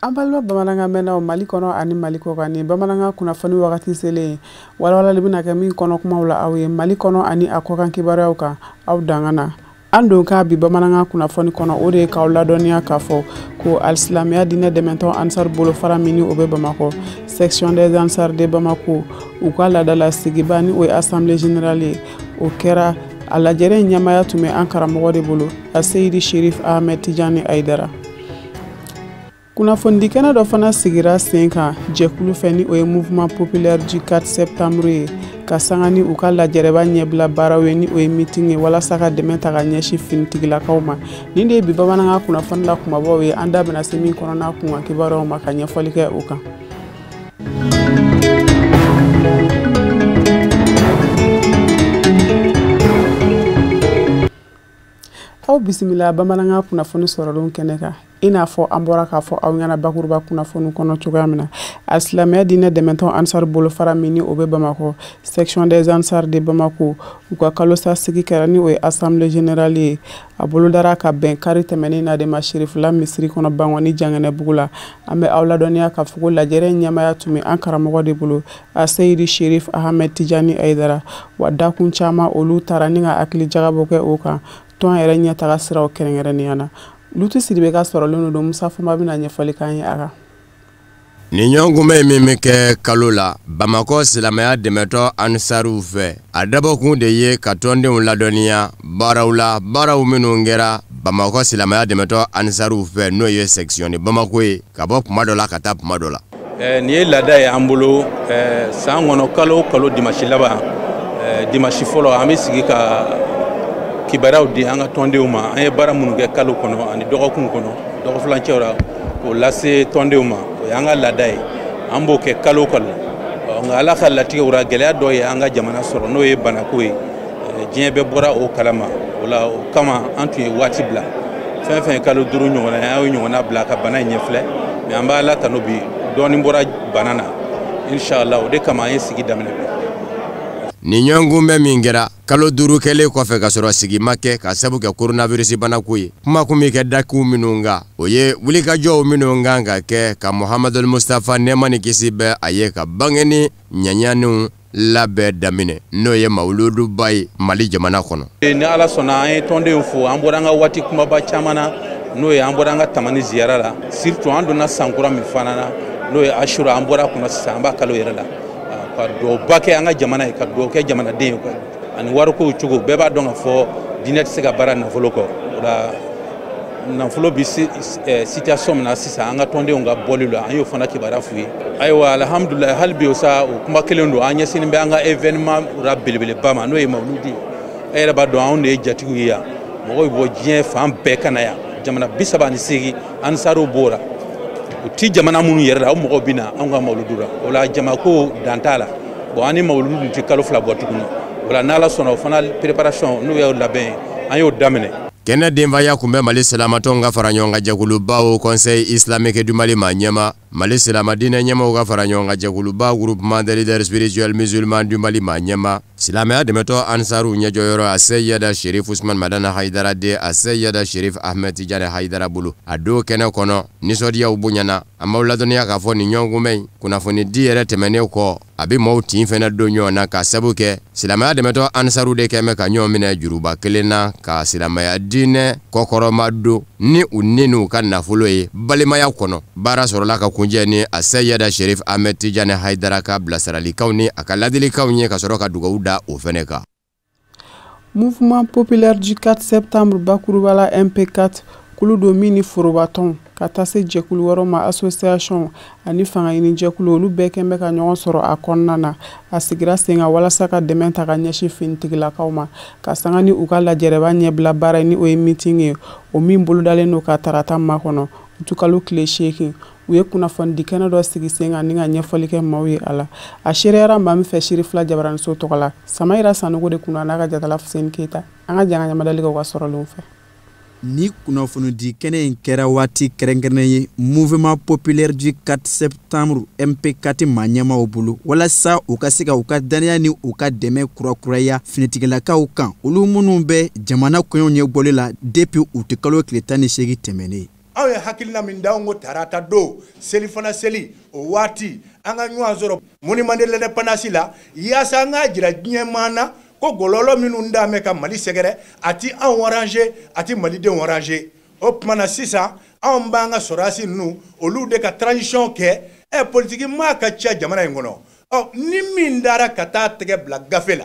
Ambalwa bamananga mena o Mali kono ani Mali ko kani bamananga kunnafoni wakati sele wala libina ka min kono kuma wala awe Mali kono ani akokan kibaraw ka aw dangana ando ka bi bamananga kunnafoni kono o de ka ladoniya ka fo ko al-islamia dine dementon ansar bolo fara mini obe Bamako section des ansar de Bamako u ka ladala sigibani o assemblée générale o kera ala jere nyamaya tume ankara mo de bolo a Seydi Cherif Ahmed Tidiane Aidara kunnafoni dikena do fana sigira senka jekulu feni o mouvement populaire du 4 septembre ka sangani u ka lajereba nyebla baraweni o meeting wala saka dementa ga nyeshi fintigila kawma ninde bi bamananga kunnafoni la kuma bo we anda bena semi kono na kunwa kibaro ma ka nyefolike uka aw bismillah bamananga kunnafoni sorolon keneka ina fo ambora ka fo aw ngana bakurba kunnafoni kono tugamina al-islamia dine dementon ansar bolo fara mini obe Bamako section des ansar de Bamako u ka kalosa sigi karani o assemblée générale a bolo dara ka ben kari temeni na de Cherif la misri kono bangwani jangane bugula ambe awla doniya ka fugo la jere nyamaya tumi ankara mo de bolo a Seydi Cherif Ahmed Tidiane Aidara wadda kun chama olu tarani nga akli jagabo ke oka ton yɛrɛ ɲɛ taga siraw kɛrɛnkɛrɛnniyana lutu sidibe ka sɔrɔlen don Musa Fama bɛna ɲɛfɔli k'an ye a kan ni ɲɔgɔnkunbɛ min bɛ kɛ kalo la Bamakɔ silamɛya dɛmɛtɔ ansariw fɛ a dabɔkun de ye ka tɔndenw ladɔnniya baaraw la baaraw minnu kɛra Bamakɔ silamɛya dɛmɛtɔ ansariw fɛ n'o ye section de Bamako ye ka bɔ kuma dɔ la ka taa kuma dɔ la nin ye laada ye an bolo san kɔnɔ kalo o kalo dimanche laban dimanche fɔlɔ an bɛ sigi ka kibaraw di an ka tɔndenw ma an ye baara minnu kɛ kalo kɔnɔ ani dɔgɔkun kɔnɔ dɔgɔfilancɛw la k'o lase tɔndenw ma o y'an ka laada ye an b'o kɛ kalo kalo nka ala ka latigɛw la gɛlɛya dɔ ye an ka jamana sɔrɔ n'o ye banako ye diɲɛ bɛɛ bɔra o kalama o la o kama an tun ye waati bila fɛn fɛn ye kalo 5 ɲɔgɔnna ye an ye ɲɔgɔnna bila ka bana in ɲɛfilɛ mais an b'a ala tanu bi dɔɔnin bɔra bana na inshallah o de kama an ye sigi daminɛ bi ni ɲɔgɔnkunbɛ min kɛra kalo 5 kɛlen kɔfɛ ka sɔrɔ sigi ma kɛ ka sabu kɛ coronavirus banako ye kuma kun bɛ kɛ daku minnu kan o ye wulikajɔw minnu kan ka kɛ ka Muhamadul Mustafa nɛɛma ni kisi bɛ a ye ka bangeni ɲaɲaniw labɛn daminɛ n'o ye mawuluduba ye Mali jamana kɔnɔ ni ala sɔnna an ye tɔndenw fo an bɔra an ka waati kumaba caman na n'o ye an bɔra an ka tamani ziyara la surtout an donna sankura min fana na n'o ye ashura an bɔra kɔnɔ sisan an b'a kalo yɛrɛ la ka dɔwba kɛ an ka jamana ye ka dɔw kɛ jamanaden ye ani warikow cogo bɛɛ b'a dɔn ka fɔ diinɛ tɛ se ka baara nafolo kɔ o la nafolo bi situation min na sisan an ka tɔndenw ka bɔli la an y'o fana kibaruya f'u ye ayiwa alhamdulilayi hali bi o sa o kuma kelen don an ɲɛsinnen bɛ an ka événement ra belebeleba ma n'o ye mawuludi e yɛrɛ b'a dɔn anw de ye jatigiw ye yan mɔgɔw bɛ bɔ diɲɛ fan bɛɛ ka na yan jamana 38 ansariw b'o la o ti jamana minnu yɛrɛ la o mɔgɔw bɛ na anw ka mawuludu la o la jamako dan t'a la bon an ni mawuludu tɛ kalo 2 bɔ tuguni o la n'ala sɔnna o fana préparation n'o y'o labɛn an y'o daminɛ kɛnɛ denbaya kun bɛ Mali silamatɔnw ka fara ɲɔgɔn kan jɛkulubaw conseil islamique du Mali ma ɲɛma Mali silamadinɛ ɲɛmaw ka fara ɲɔgɔn kan jɛkuluba groupement des leaders spirituels musulmans du Mali ma ɲɛma silamɛya dɛmɛtɔ ansaru ɲɛjɔyɔrɔ a Seyyada Cherif Ousmane Madana Haidara de a Seyyada Cherif Ahmed Tidiane Haidara bolo a don kɛnɛ kɔnɔ nisɔndiyaw bonyana an b'aw ladɔnniya k'a fɔ nin ɲɔgɔnkunbɛ in kunnafoni di yɛrɛ tɛmɛnen kɔ a bɛ maaw tin fɛnɛ don ɲɔgɔn na ka sabu kɛ silamɛya dɛmɛtɔ ansaru de kɛmɛ ka ɲɔgɔn minɛ juruba kelen na ka silamɛya diinɛ kɔkɔrɔma don ni u ni n'u ka nafolo ye balimaya kɔnɔ baara sɔrɔla ka kunjɛ ni a Seyyada Cherif Ahmed Tidiane Haidara ka bilasiralikaw ni a ka ladilikaw ye ka sɔrɔ ka dugawu da o fɛnɛ kan mouvement populaire du 4 septembre bakurubala MP4 kulu do mini forobaton ka taa se jɛkulu wɛrɛw ma association ani fangaɲini jɛkulu olu bɛɛ kɛn bɛ ka ɲɔgɔn sɔrɔ a kɔnɔna na a sigira sen kan walasa ka dɛmɛ ta ka ɲɛsin finitigilakaw ma ka sanga ni u ka lajɛrɛba ɲɛbila baara ni o ye meeting ye o min bolodalen don ka tarata makɔnɔ utukalo tile 8 u ye kunnafoni di kɛnɛ dɔ sigi sen kan ni ka ɲɛfɔli kɛ maaw ye a la a sereyara maa min fɛ Sirifila Jabaraniso tɔgɔ la Samayira Sanogo de kun n'a ka jatala Fuseni Keyita an ka janga ɲamadali kɛ u ka sɔrɔlenw fɛ ni kunnafoni kɛnɛ in kɛra waati kɛrɛnkɛrɛnnen ye Mouvement populaire du 4 septembre MP4 ɲɛmaaw bolo walasa u ka se ka u ka daniya ni u ka dɛmɛ kurakuraya finitigilakaw kan olu minnu bɛ jamana kɔɲɔw ɲɛbɔli la depuis u tɛ kalo tile 18 tɛmɛnen. Aw ye hakilina min d'aw ko tarata do selifana seli o waati an ka ɲɔgɔn sɔrɔ monument de l'indépendance la yaasa an ka jira diɲɛmaa na ko gololo minnu d'a mɛ ka Mali sɛgɛrɛ a ti anw arranger a ti malidenw arranger o tuma na sisan anw b'an ka sɔrɔdasi ninnu olu de ka transition kɛ politique maa ka ca jamana in kɔnɔ ni min dara ka taa tɛgɛ bila gafe la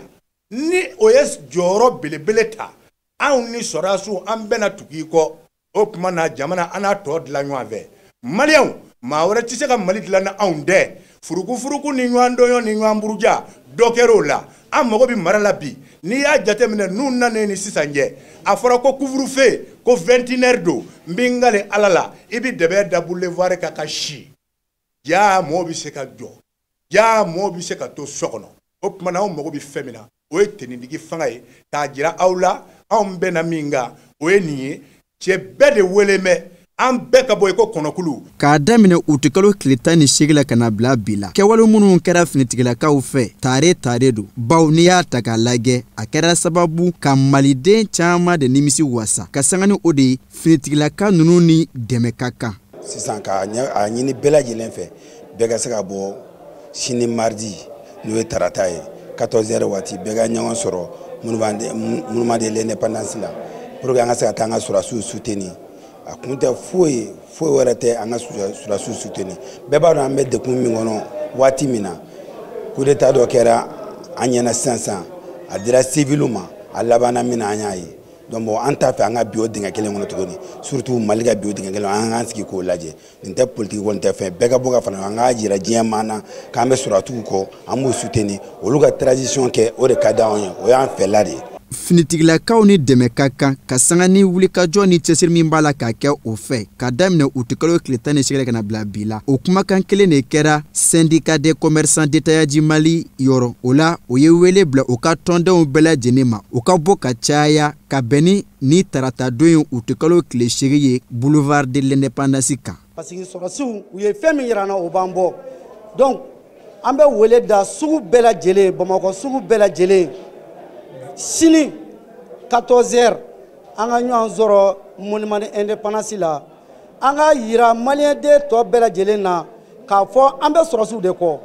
ni o ye jɔyɔrɔ belebele ta anw ni sɔrɔdasiw an bɛna tugu i kɔ o tuma na jamana an n'a tɔ dilan ɲɔgɔn fɛ maliyɛnw maa wɛrɛ tɛ se ka Mali dilan na anw dɛ furukufuruku ni ɲɔgɔn dɔnyɔ ni ɲɔgɔn buruja dɔ kɛr'o la an mago bɛ mara la bi n'i y'a jateminɛ n'u nanen ni sisan cɛ a fɔra ko couvre-feu ko 21h don n bɛ n gale ala la i bɛ dɛbɛ da boulevard kan ka si jaa mɔgɔw bɛ se ka jɔ jaa mɔgɔw bɛ se ka to so kɔnɔ o tuma na anw mago bɛ fɛn min na o ye tenidigi fanga ye k'a jira aw la anw bɛna min kan o ye nin ye cɛ bɛɛ de wele mɛ an bɛɛ ka bɔ i ko kɔnɔkulu k'a daminɛ u tɛ kalo tile 18 la ka na bila bi la kɛwale minnu kɛra finitigilakaw fɛ tare don baw n'i y'a ta k'a lajɛ a kɛra sababu ka maliden caman de nimisi wasa ka sanga ni o de ye finitigilaka ninnu ni dɛmɛ ka kan sisan a ɲini bɛɛ lajɛlen fɛ bɛɛ ka se ka bɔ sini mardi n'o ye tarata ye 14h waati bɛɛ ka ɲɔgɔn sɔrɔ monument de l'indépendance la pour que an ka se ka taa an ka sɔrɔdasiw soutenir a kun tɛ foyi wɛrɛ tɛ an ka sɔrɔdasiw soutenir bɛɛ b'a dɔn an bɛ dekun min kɔnɔ waati min na coup d'état dɔ kɛra an ɲɛna sisan a dira civilu ma a labanna min na an y'a ye donc bon an t'a fɛ an ka bi o dingɛ kelen kɔnɔ tuguni surtout Mali ka bi o dingɛ kelen an k'an sigi k'o lajɛ nin tɛ politique kɔni tɛ fɛn bɛɛ ka bɔ ka fana an k'a jira diɲɛmaa na k'an bɛ sɔrɔdasiw kɔ an b'u soutenir olu ka transition kɛ o de ka di anw ye o y'an fɛla de ye. Finitigilakaw ni dɛmɛ ka kan ka sanga ni wulikajɔ ni cɛsiri min b'a la ka kɛ o fɛ ka daminɛ u tɛ kalo tile 18 ka na bila bi la o kumakan kelen de kɛra syndicat des commerçants détaillants du Mali yɔrɔ o la o ye wele bila u ka tɔndenw bɛɛ lajɛlen ma u ka bɔ ka caya ka bɛn ni tarata don ye u tɛ kalo tile 8 ye boulevard de l'indépendance kan parce que sɔrɔdasiw u ye fɛn min yira an na o b'an bɔ donc an bɛ wele da sugu bɛɛ lajɛlen Bamakɔ sugu bɛɛ lajɛlen sini 14h an ka ɲɔgɔn sɔrɔ monument de l'indépendance la an ka yira maliyɛnden tɔ bɛɛ lajɛlen na k'a fɔ an bɛ sɔrɔdasiw de kɔ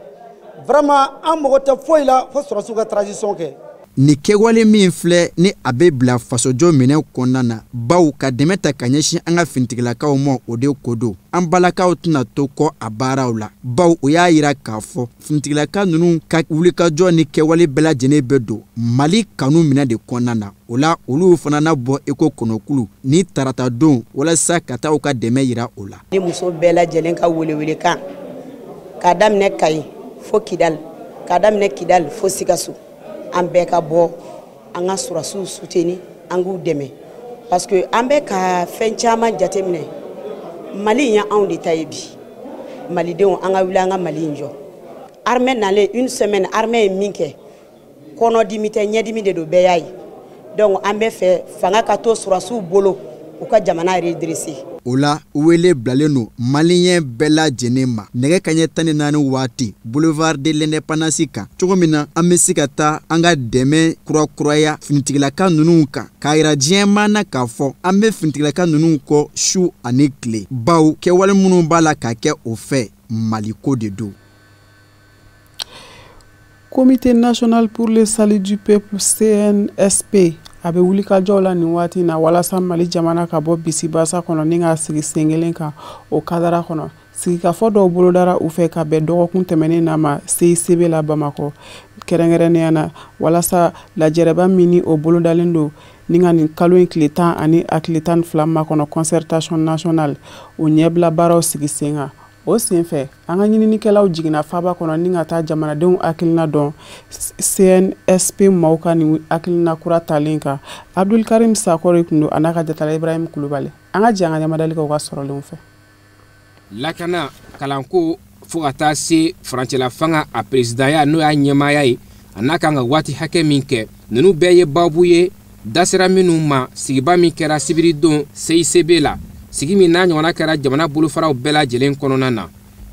vraiment an mago tɛ foyi la fo sɔrɔdasiw ka transition kɛ. Ni kɛwale min filɛ ni a bɛ bila fasojɔ minɛ kɔnɔna na baw ka dɛmɛ ta ka ɲɛsin an ka finitigilakaw ma o de ko don an balakaw tɛna to kɔ a baaraw la baw o y'a yira k'a fɔ finitigilaka ninnu ka wulikajɔ ni kɛwale bɛɛ lajɛlen bɛ don Mali kanu minɛ de kɔnɔna na o la olu fana na bɔ eko kɔnɔkulu ni tarata don walasa ka taa u ka dɛmɛ yira o la. Ni muso bɛɛ lajɛlen ka welewele kan k'a daminɛ Kayi fo Kidal k'a daminɛ Kidal fo Sikaso an bɛɛ ka bɔ an ka sɔrɔdasiw soutenir an k'u dɛmɛ parce que an bɛ ka fɛn caman jateminɛ Mali in y'anw de ta ye bi malidenw an ka wuli an ka Mali in jɔ armée nalen une semaine armée ye min kɛ kɔnɔdimi tɛ ɲɛdimi de don bɛɛ y'a ye donc an bɛ fɛ fanga ka to sɔrɔdasiw bolo u ka jamana redresser. O la wele bilalen no maliyɛn bɛɛ lajɛlen ma nɛgɛ kaɲɛ 14 waati boulevard de l'indépendance kan cogo min na an bɛ se ka taa an ka dɛmɛ kurakuraya finitigilaka ninnu kan k'a yira diɲɛmaa na k'a fɔ an bɛ finitigilaka ninnu kɔ su ani tile baw kɛwale minnu b'a la ka kɛ o fɛ Maliko de don. Comité national pour le salut du peuple CNSP a bɛ wulikajɔw la nin waati na walasa Mali jamana ka bɔ bisibasa kɔnɔ ni ka sigi sen kelen kan o kadara kɔnɔ sigikafɔ dɔw bolodara u fɛ ka bɛn dɔgɔkun tɛmɛnen na ma CICB la Bamakɔ kɛrɛnkɛrɛnnenya na walasa lajɛrɛba min ni o bolodalen don ni ka nin kalo in tile 10 ani a tile 12 ma kɔnɔ concertation nationale o ɲɛbila baaraw sigi sen kan o senfɛ an ka ɲininikɛlaw jiginna faaba kɔnɔ ni ka taa jamanadenw hakilina dɔn CNSP maaw ka nin hakilina kura talen kan Abdul Karim Sakori kun don a n'a ka jatala Ibrahim Kulubali an ka jɛ an ka ɲamadali kɛ u ka sɔrɔlenw fɛ. Lakana kalanko fo ka taa se farancɛla fanga a presidaya n'o y'a ɲɛmaaya ye a n'a kan ka waati hakɛ min kɛ ninnu bɛɛ ye baabu ye dasera minnu ma sigiba min kɛra sibiridon CICB la sigi min n'a ɲɔgɔnna kɛra jamana bolofaraw bɛɛ lajɛlen kɔnɔna na.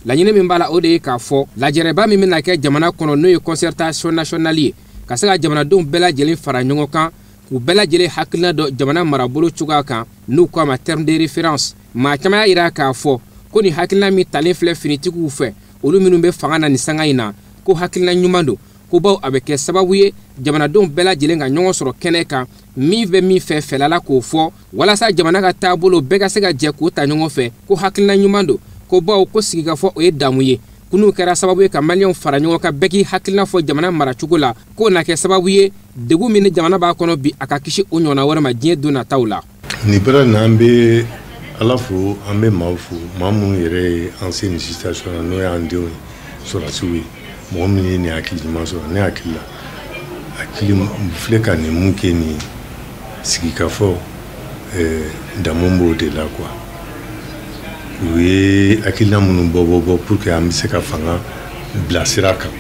Laɲini min b'a la o de ye k'a fɔ lajɛrɛba min bɛna kɛ jamana kɔnɔ n'o ye concertation nationale ye ka se ka jamanadenw bɛɛ lajɛlen fara ɲɔgɔn kan k'u bɛɛ lajɛlen hakilina dɔ jamana marabolo cogoya kan n'u k'a ma terme de référence. Maa caman y'a yira k'a fɔ ko ni hakilina min talen filɛ finitigiw fɛ olu minnu bɛ fanga na ni sanga in na ko hakilina ɲuman don ko baw a bɛ kɛ sababu ye jamanadenw bɛɛ lajɛlen ka ɲɔgɔn sɔrɔ kɛnɛ kan min bɛ min fɛ fɛlala k'o fɔ walasa jamana ka taabolo bɛɛ ka se ka jɛ k'o ta ɲɔgɔn fɛ ko hakilina ɲuman don ko baw ko sigikafɔ o ye damu ye ko n'u kɛra sababu ye ka maliyɛnw fara ɲɔgɔn kan bɛɛ k'i hakilina fɔ jamana maracogo la k'o na kɛ sababu ye degun min ni jamana b'a kɔnɔ bi a ka kisi o ɲɔgɔnna wɛrɛ ma diɲɛ don nataw la. Ni bɛra n'an bɛ ala fo an bɛ maaw fo maa minnu yɛrɛ ye an se nin situation na n'o y'an denw ye sɔrɔdasiw ye mɔgɔ min ye nin hakili ɲuman sɔrɔ ne hakili la hakili filɛ ka nin mun kɛ nin sigikafɔ damu b'o de la quoi. U ye hakilina minnu bɔ pour que an bɛ se ka fanga bila sira kan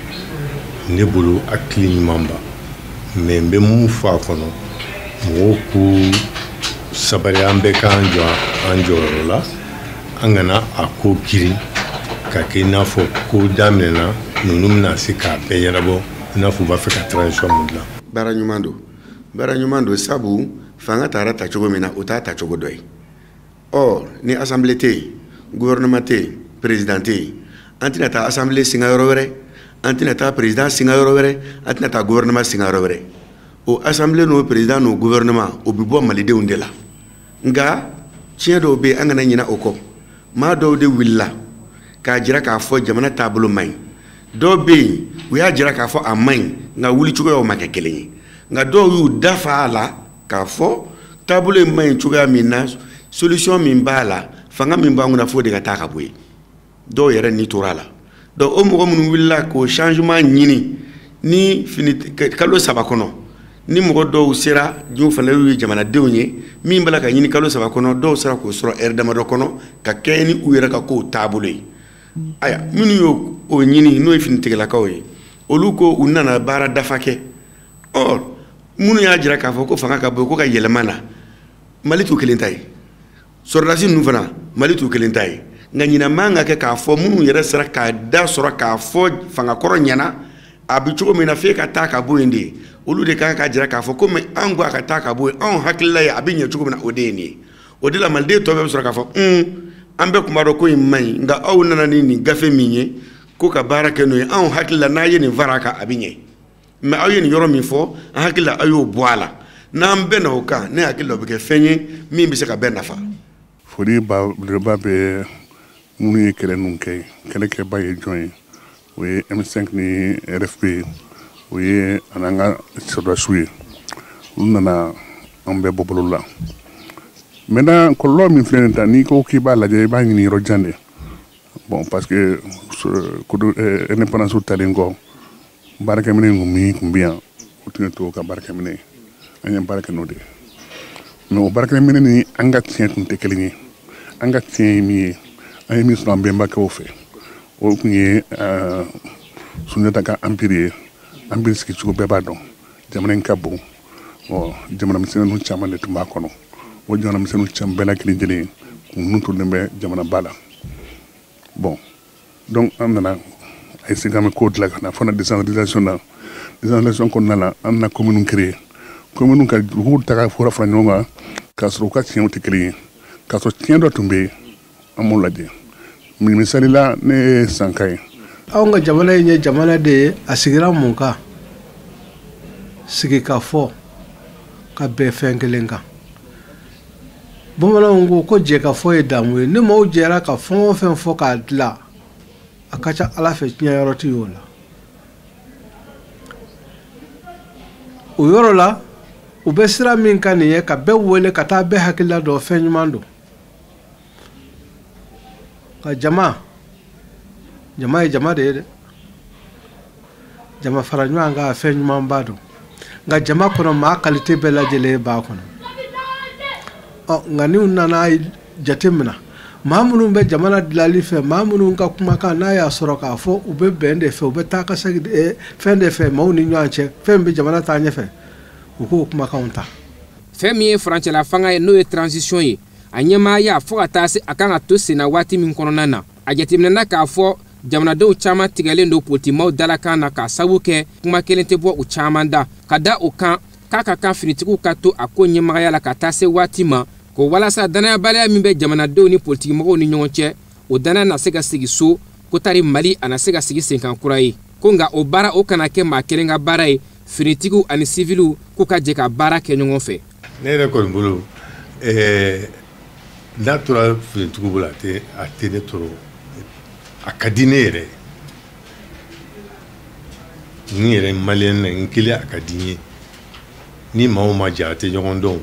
ne bolo hakili ɲuman ba mais n bɛ mun fɔ a kɔnɔ mɔgɔw k'u sabari an bɛɛ k'an jɔ an jɔyɔrɔ la an kana a ko girin ka kɛ i n'a fɔ ko daminɛna ninnu bɛna se k'a bɛɛ ɲɛnabɔ i n'a fɔ u b'a fɛ ka transition mun dilan. Baara ɲuman don sabu fanga taara ta cogo min na o t'a ta cogo dɔ ye. Or ni assemblée tɛ yen gouvernement tɛ yen président tɛ yen an tɛna taa assemblée singa yɔrɔ wɛrɛ an tɛna taa président singa yɔrɔ wɛrɛ an tɛna taa gouvernement singa yɔrɔ wɛrɛ. O assemblée n'o président n'o gouvernement o bɛ bɔ malidenw de la nka tiɲɛ dɔw bɛ an kana ɲinɛ o kɔ maa dɔw de wulila k'a jira k'a fɔ jamana taabolo man ɲi dɔw bɛ yen u y'a jira k'a fɔ a man ɲi nka wulicogoyaw ma kɛ kelen ye nka dɔw y'u dafa a la k'a fɔ taabolo in man ɲi cogoya min na solution min b'a la fanga min b'an kunna fo de ka taa ka bɔ yen dɔw yɛrɛ ni tora a la donc o mɔgɔ minnu wulila k'o changement ɲini ni kalo 3 kɔnɔ ni mɔgɔ dɔw sera diɲɛ fana y'u ye jamanadenw ye min b'a la ka ɲini kalo 3 kɔnɔ dɔw sera k'o sɔrɔ heure damadɔ kɔnɔ ka kɛɲɛ ni u yɛrɛ ka kow taabolo ye aya minnu y'o ɲini n'o ye finitigilakaw ye olu ko u nana baara dafa kɛ or minnu y'a jira k'a fɔ ko fanga ka bɔ ko ka yɛlɛma na Mali t'u kelen ta ye sɔrɔdasi ninnu fana Mali t'u kelen ta ye nka ɲinan man ka kɛ k'a fɔ minnu yɛrɛ sera k'a da sɔrɔ k'a fɔ fangakɔrɔ ɲɛna a bɛ cogo min na f'e ka taa ka bɔ yen de olu de kan ka jira k'a fɔ komi an ko a ka taa ka bɔ yen anw hakilila ye a bɛ ɲɛ cogo min na o de ye nin ye o de la maliden tɔ bɛɛ bɛ sɔrɔ k'a fɔ an bɛɛ tun b'a dɔn ko in man ɲi nka aw nana ni nin gafe min ye ko ka baara kɛ n'o ye anw hakilila n'a ye nin fara a kan a bɛ ɲɛ mais aw ye nin yɔrɔ min fɔ an hakilila aw y'o bɔ a la n'an bɛɛ na o kan ne hakilila o bɛ kɛ fɛn ye min bɛ se ka bɛɛ nafa. Foli belebeleba bɛ minnu ye kɛlɛ ninnu kɛ kɛlɛkɛba ye jɔn ye o ye M5 ni RFP o ye an'an ka sɔrɔdasiw ye olu nana an bɛɛ bɔ bolo la maintenant kɔlɔlɔ min filɛ nin ta n'i ko k'i b'a lajɛ i b'a ɲini yɔrɔ jan de bon parce que indépendance talen kɔ baarakɛminɛ min tun bɛ yan o tun ye tubabu ka baarakɛminɛ ye an ye baara kɛ n'o de ye mais o baarakɛminɛ ni an ka tiɲɛ tun tɛ kelen ye an ka tiɲɛ ye min ye an ye min sɔrɔ an bɛnbakɛw fɛ o tun ye Sunjata ka empire ye empire sigicogo bɛɛ b'a dɔn jamana in ka bon jamana misɛnninw caman de tun b'a kɔnɔ o jamana misɛnninw caman bɛɛ la kelen kun ninnu tunnen bɛ jamana ba la bon donc an nana a essayer k'an bɛ ko dilan ka na fɔ na décentralisation kɔnɔna la an nana commune créer commune ka duguw ta ka fara ɲɔgɔn kan k'a sɔrɔ u ka tiɲɛw tɛ kelen ye k'a sɔrɔ tiɲɛ dɔ tun bɛ yen an m'o lajɛ misali la ne ye Sanka ye. Anw ka jamana in ye jamana de ye a sigira mun kan sigi ka fɔ ka bɛn fɛn kelen kan bamananw ko jɛ ka fɔ ye damu ye ni maaw jɛra ka fɛn o fɛn fɔ k'a dilan a ka ca Ala fɛ tiɲɛ yɔrɔ tɛ y'o la o yɔrɔ la u bɛ sira min kan nin ye ka bɛɛ wele ka taa bɛɛ hakilila dɔ fɛn ɲuman don ka jama ye jama de ye dɛ jama fara ɲɔgɔn kan fɛn ɲuman ba don nka jama kɔnɔ maa qualité bɛɛ lajɛlen b'a kɔnɔ nka n'u nana jate minɛ maa minnu bɛ jamana dilanli fɛ maa minnu ka kumakan n'a y'a sɔrɔ k'a fɔ u bɛ bɛn de fɛ u bɛ taa ka segin fɛn de fɛ maaw ni ɲɔgɔn cɛ fɛn bɛ jamana taa ɲɛfɛ u k'o kumakanw ta fɛn min ye farancɛla fanga ye n'o ye transition ye a ɲɛmaaya fo ka taa se a kan ka to senna waati min kɔnɔna na a jateminɛna k'a fɔ jamanadenw caman tigɛlen don politimaw dalakan na k'a sabu kɛ kuma kelen tɛ bɔ u caman da ka da o kan k'a ka kan finitigiw ka to a ko ɲɛmagaya la ka taa se waati ma ko walasa danayabaliya min bɛ jamanadenw ni politigimɔgɔw ni ɲɔgɔn cɛ o danaya na se ka sigi so ko tari Mali a na se ka sigi senkan kura ye ko nka o baara o kana kɛ maa kelen ka baara ye finitigiw ani civiliw k'u ka jɛ ka baara kɛ ɲɔgɔn fɛ. Ne yɛrɛ kɔni bolo n'a tora finitigiw bolo a tɛ ne tɔɔrɔ a ka di ne yɛrɛ ni yɛrɛ maliyɛn na n kelen a ka di n ye ni maa o maa jɛ a tɛ ɲɔgɔn dɔn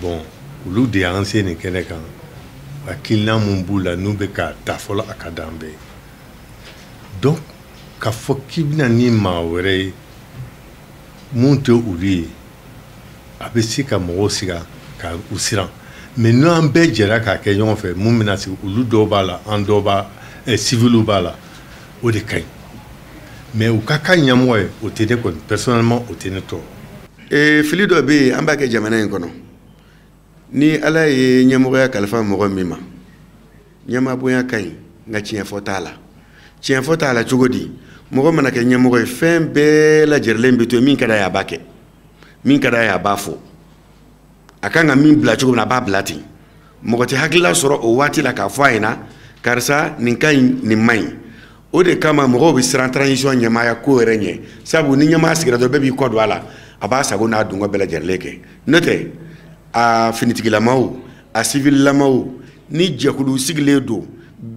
bon olu de y'an se nin kɛnɛ kan hakilina mun b'u la n'u bɛ ka ta fɔlɔ a ka d'an bɛɛ donc k'a fɔ k'i bɛna ni maa wɛrɛ ye mun tɛ olu ye a bɛ se ka mɔgɔw siga ka u siran mais n'an bɛɛ jɛra k'a kɛ ɲɔgɔn fɛ mun bɛna sigi olu dɔw b'a la an dɔw b'a civiliw b'a la o de ka ɲi mais u ka kan ɲɛmɔgɔ ye o tɛ ne kɔni personnellement o tɛ ne tɔɔrɔ. Fili dɔ bɛ yen an b'a kɛ jamana in kɔnɔ ni ala ye ɲɛmɔgɔya kalifa mɔgɔ min ma ɲɛmabonya ka ɲi nka tiɲɛfɔ t'a la tiɲɛfɔ t'a la cogo di mɔgɔ mana kɛ ɲɛmɔgɔ ye fɛn bɛɛ lajɛlen bɛ to min ka d'a ye a b'a kɛ min ka d'a ye a b'a fɔ a kan ka min bila cogo min na a b'a bila ten mɔgɔ tɛ hakilila sɔrɔ o waati la k'a fɔ a ɲɛna karisa nin ka ɲi nin man ɲi o de kama mɔgɔw bɛ siran transition ɲɛmaaya ko yɛrɛ ɲɛ sabu ni ɲɛmaa sigira dɔrɔn bɛɛ b'i kɔ don a la a b'a sago n'a dungɔ bɛɛ lajɛlen kɛ n'o tɛ a finitigilamaw a civililamaw ni jɛkulu sigilen don